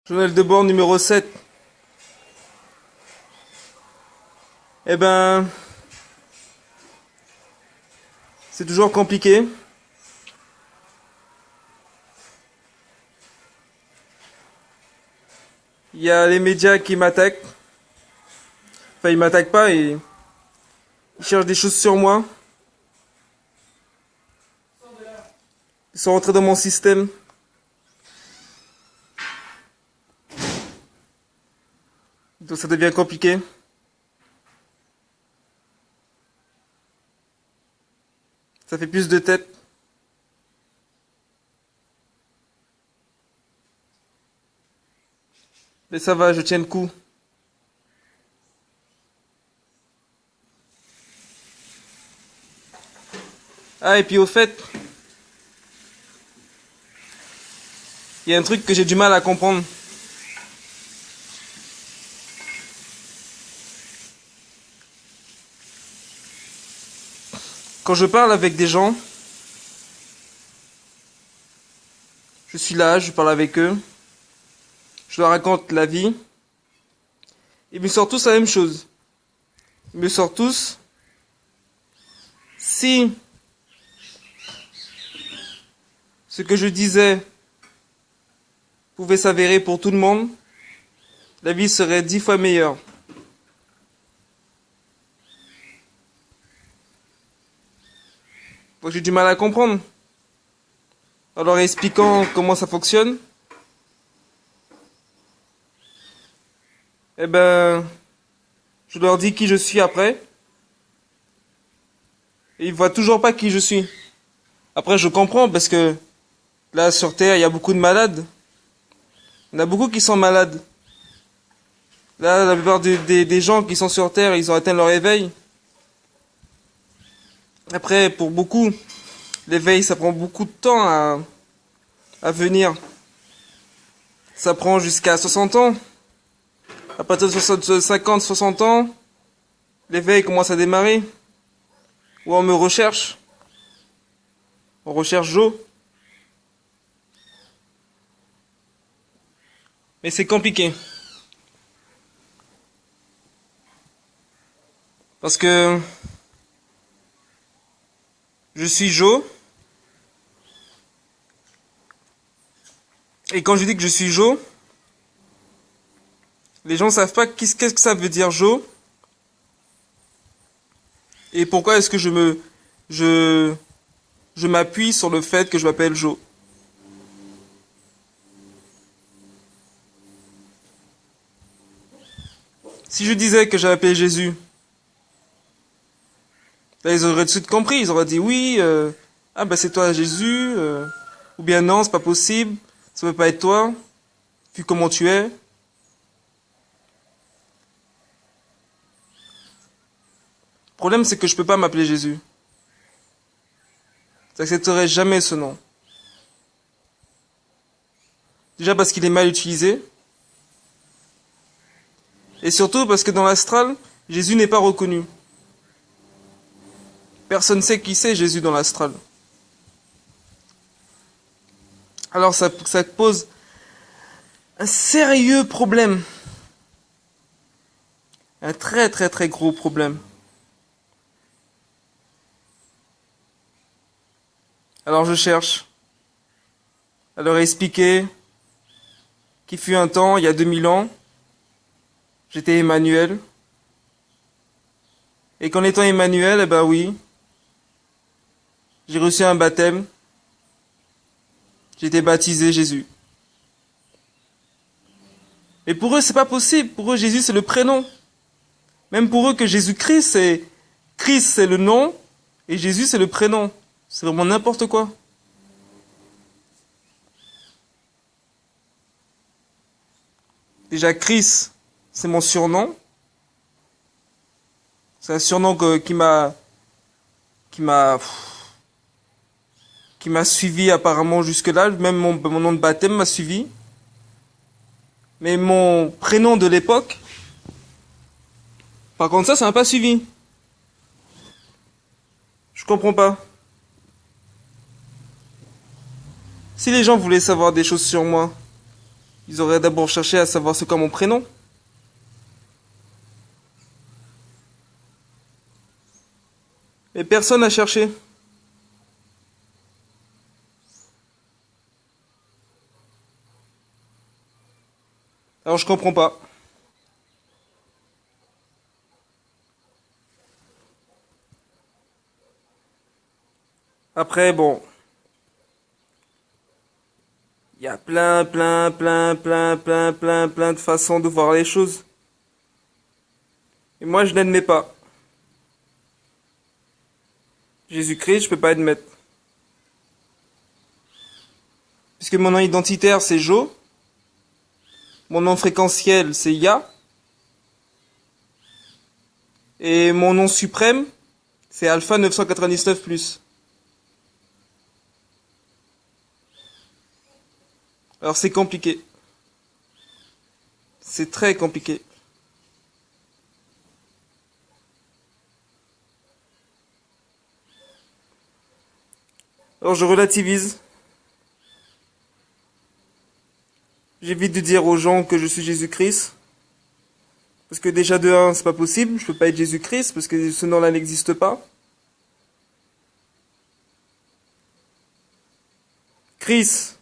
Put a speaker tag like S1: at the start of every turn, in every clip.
S1: Journal de bord numéro 7. Eh ben, c'est toujours compliqué. Il y a les médias qui m'attaquent. Enfin, ils m'attaquent pas et ils cherchent des choses sur moi. Ils sont rentrés dans mon système. Donc ça devient compliqué. Ça fait plus de tête. Mais ça va, je tiens le coup. Ah, et puis au fait, il y a un truc que j'ai du mal à comprendre. Quand je parle avec des gens, je suis là, je parle avec eux, je leur raconte la vie, ils me sortent tous la même chose. Ils me sortent tous, si ce que je disais pouvait s'avérer pour tout le monde, la vie serait 10 fois meilleure. Donc j'ai du mal à comprendre. En leur expliquant comment ça fonctionne, eh ben, je leur dis qui je suis après. Et ils voient toujours pas qui je suis. Après, je comprends parce que là, sur Terre, il y a beaucoup de malades. Il y en a beaucoup qui sont malades. Là, la plupart des gens qui sont sur Terre, ils ont atteint leur éveil. Après, pour beaucoup, l'éveil, ça prend beaucoup de temps à venir. Ça prend jusqu'à 60 ans. À partir de 50, 60 ans, l'éveil commence à démarrer. Ou on me recherche. On recherche Joe. Mais c'est compliqué. Parce que je suis Joe. Et quand je dis que je suis Joe, les gens savent pas qu'est-ce que ça veut dire Joe. Et pourquoi est-ce que je m'appuie sur le fait que je m'appelle Joe. Si je disais que j'appelais Jésus, là, ils auraient tout de suite compris. Ils auraient dit oui, ah ben c'est toi Jésus, ou bien non, c'est pas possible, ça peut pas être toi, vu comment tu es. Le problème, c'est que je peux pas m'appeler Jésus. J'accepterai jamais ce nom. Déjà parce qu'il est mal utilisé. Et surtout parce que dans l'astral, Jésus n'est pas reconnu. Personne ne sait qui c'est Jésus dans l'astral. Alors ça pose un sérieux problème. Un très très très gros problème. Alors je cherche à leur expliquer qu'il fut un temps, il y a 2000 ans, j'étais Emmanuel. Et qu'en étant Emmanuel, eh ben oui, j'ai reçu un baptême. J'ai été baptisé Jésus. Et pour eux, c'est pas possible. Pour eux, Jésus, c'est le prénom. Même pour eux que Jésus-Christ, c'est le nom, et Jésus, c'est le prénom. C'est vraiment n'importe quoi. Déjà, Christ, c'est mon surnom. C'est un surnom qui m'a suivi apparemment jusque-là. Même mon nom de baptême m'a suivi. Mais mon prénom de l'époque, par contre ça m'a pas suivi. Je comprends pas. Si les gens voulaient savoir des choses sur moi, Ils auraient d'abord cherché à savoir c'est quoi mon prénom. Mais personne n'a cherché. Alors je comprends pas. Après, bon, il y a plein de façons de voir les choses. Et moi, je n'admets pas. Jésus-Christ, je peux pas admettre. Puisque mon nom identitaire, c'est Jo. Mon nom fréquentiel, c'est Ya. Et mon nom suprême, c'est Alpha 999+. Alors c'est compliqué. C'est très compliqué. Alors je relativise. J'évite de dire aux gens que je suis Jésus-Christ. Parce que déjà de 1, c'est pas possible. Je peux pas être Jésus-Christ parce que ce nom-là n'existe pas. Chris,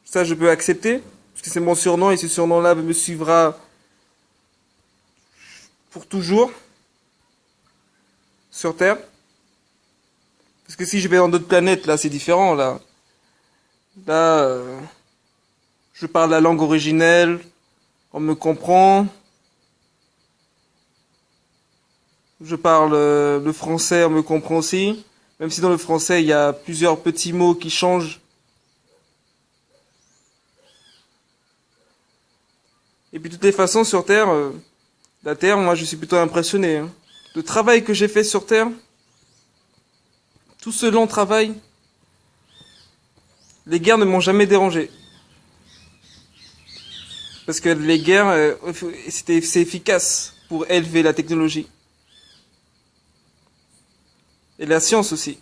S1: ça je peux accepter. Parce que c'est mon surnom et ce surnom-là me suivra pour toujours sur Terre. Parce que si je vais dans d'autres planètes, là c'est différent. Là, je parle la langue originelle, on me comprend. Je parle le français, on me comprend aussi. Même si dans le français, il y a plusieurs petits mots qui changent. Et puis de toutes les façons, sur Terre, la Terre, moi je suis plutôt impressionné. Hein. Le travail que j'ai fait sur Terre, tout ce long travail, les guerres ne m'ont jamais dérangé. Parce que les guerres, c'est efficace pour élever la technologie. Et la science aussi.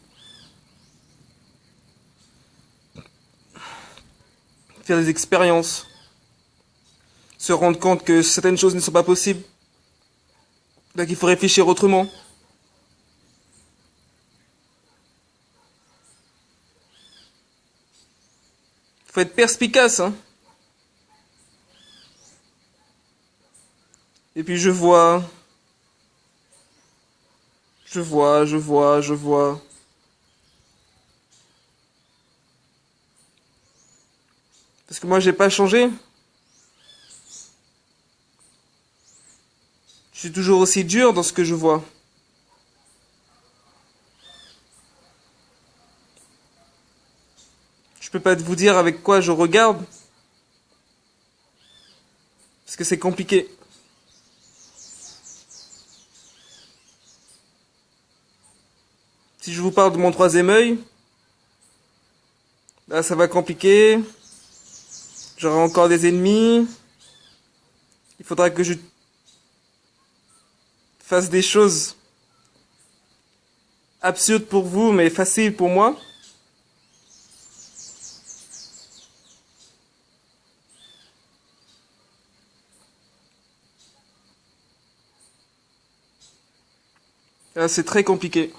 S1: Faire des expériences. Se rendre compte que certaines choses ne sont pas possibles. Donc il faut réfléchir autrement. Il faut être perspicace, hein. Et puis je vois. Parce que moi j'ai pas changé. Je suis toujours aussi dur dans ce que je vois. Je peux pas vous dire avec quoi je regarde. Parce que c'est compliqué. Si je vous parle de mon troisième œil, là ça va compliquer. J'aurai encore des ennemis. Il faudra que je fasse des choses absurdes pour vous, mais faciles pour moi. Là, c'est très compliqué.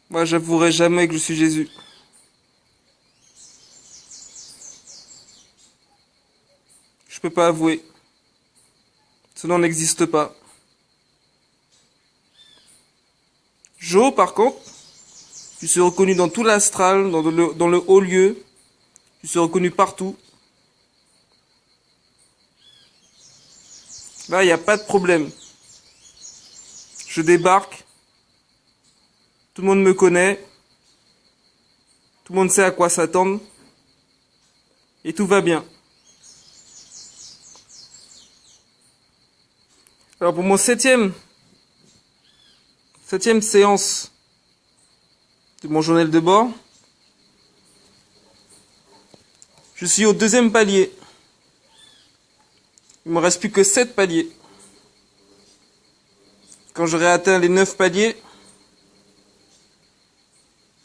S1: Moi, j'avouerai jamais que je suis Jésus. Je peux pas avouer. Ce nom n'existe pas. Jo, par contre, je suis reconnu dans tout l'astral, dans le haut lieu. Je suis reconnu partout. Là, il n'y a pas de problème. Je débarque. Tout le monde me connaît. Tout le monde sait à quoi s'attendre. Et tout va bien. Alors pour mon septième séance de mon journal de bord, je suis au deuxième palier. Il me reste plus que 7 paliers. quand j'aurai atteint les 9 paliers,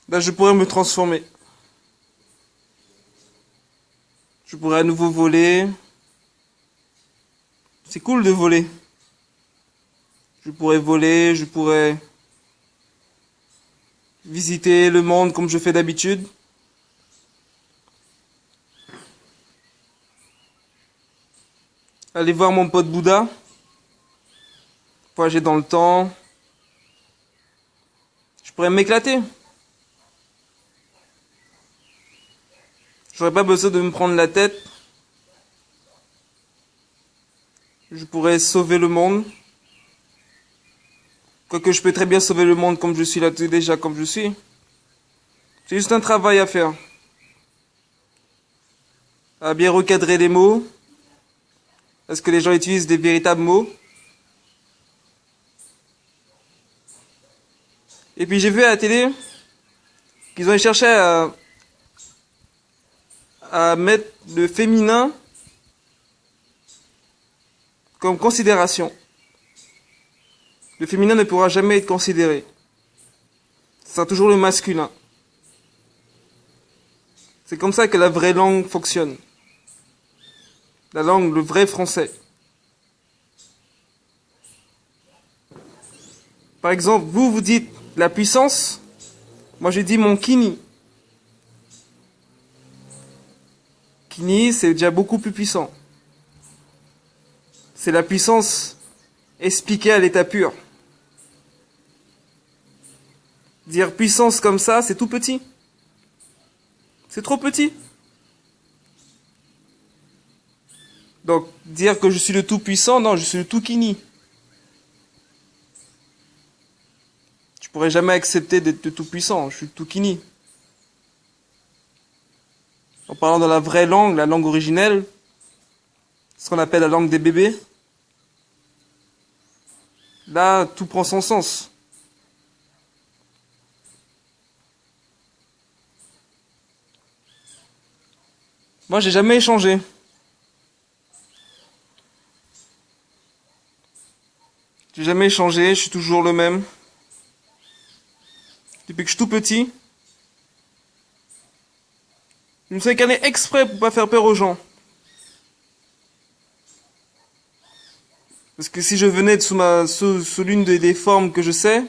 S1: là je pourrai me transformer. Je pourrai à nouveau voler. C'est cool de voler. Je pourrais voler, je pourrais visiter le monde comme je fais d'habitude. Aller voir mon pote Bouddha. Voyager dans le temps. Je pourrais m'éclater. J'aurais pas besoin de me prendre la tête. Je pourrais sauver le monde. Quoique je peux très bien sauver le monde comme je suis là déjà, comme je suis. C'est juste un travail à faire. À bien recadrer les mots. Est-ce que les gens utilisent des véritables mots? Et puis j'ai vu à la télé qu'ils ont cherché à mettre le féminin comme considération. Le féminin ne pourra jamais être considéré. Ce sera toujours le masculin. C'est comme ça que la vraie langue fonctionne. La langue, le vrai français. Par exemple, vous dites la puissance. Moi, je dis mon kini. Kini, c'est déjà beaucoup plus puissant. C'est la puissance expliquée à l'état pur. Dire puissance comme ça, c'est tout petit. C'est trop petit. Donc, dire que je suis le tout puissant, non, je suis le tout kini. Je pourrais jamais accepter d'être le tout puissant, je suis le tout kini. En parlant de la vraie langue, la langue originelle, ce qu'on appelle la langue des bébés, là, tout prend son sens. Moi, j'ai jamais échangé. J'ai jamais échangé, je suis toujours le même. Depuis que je suis tout petit, je me suis incarné exprès pour pas faire peur aux gens. Parce que si je venais de sous l'une des formes que je sais,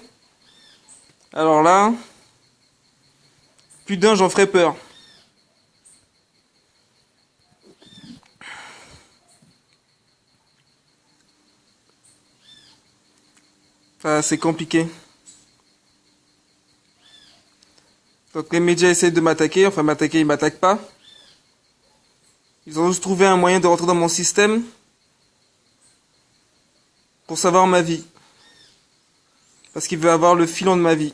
S1: alors là, plus d'un j'en ferais peur. Enfin, c'est compliqué. Donc les médias essayent de m'attaquer, enfin m'attaquer, ils m'attaquent pas. Ils ont juste trouvé un moyen de rentrer dans mon système pour savoir ma vie. Parce qu'ils veulent avoir le filon de ma vie.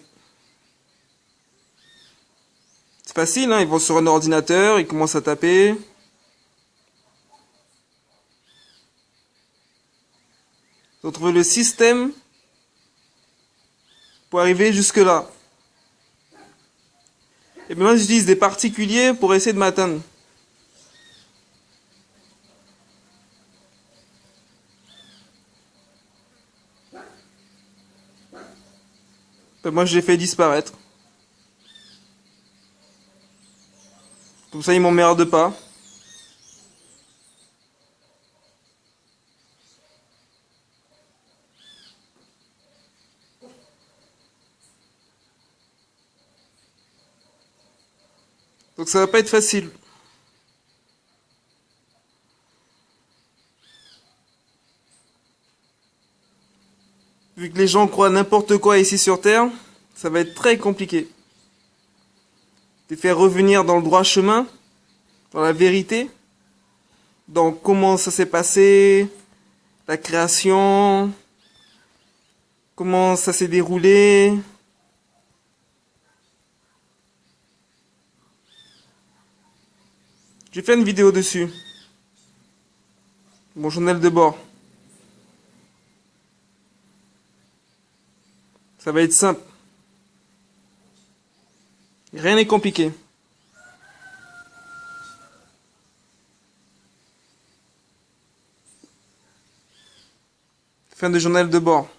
S1: C'est facile, hein, ils vont sur un ordinateur, ils commencent à taper. Ils ont trouvé le système pour arriver jusque-là. Et maintenant, j'utilise des particuliers pour essayer de m'atteindre. Ben, moi, je les fais disparaître. Comme ça, ils m'emmerdent pas. Donc ça va pas être facile. Vu que les gens croient n'importe quoi ici sur Terre, ça va être très compliqué. De faire revenir dans le droit chemin, dans la vérité, dans comment ça s'est passé, la création, comment ça s'est déroulé. J'ai fait une vidéo dessus. Mon journal de bord. Ça va être simple. Rien n'est compliqué. Fin de journal de bord.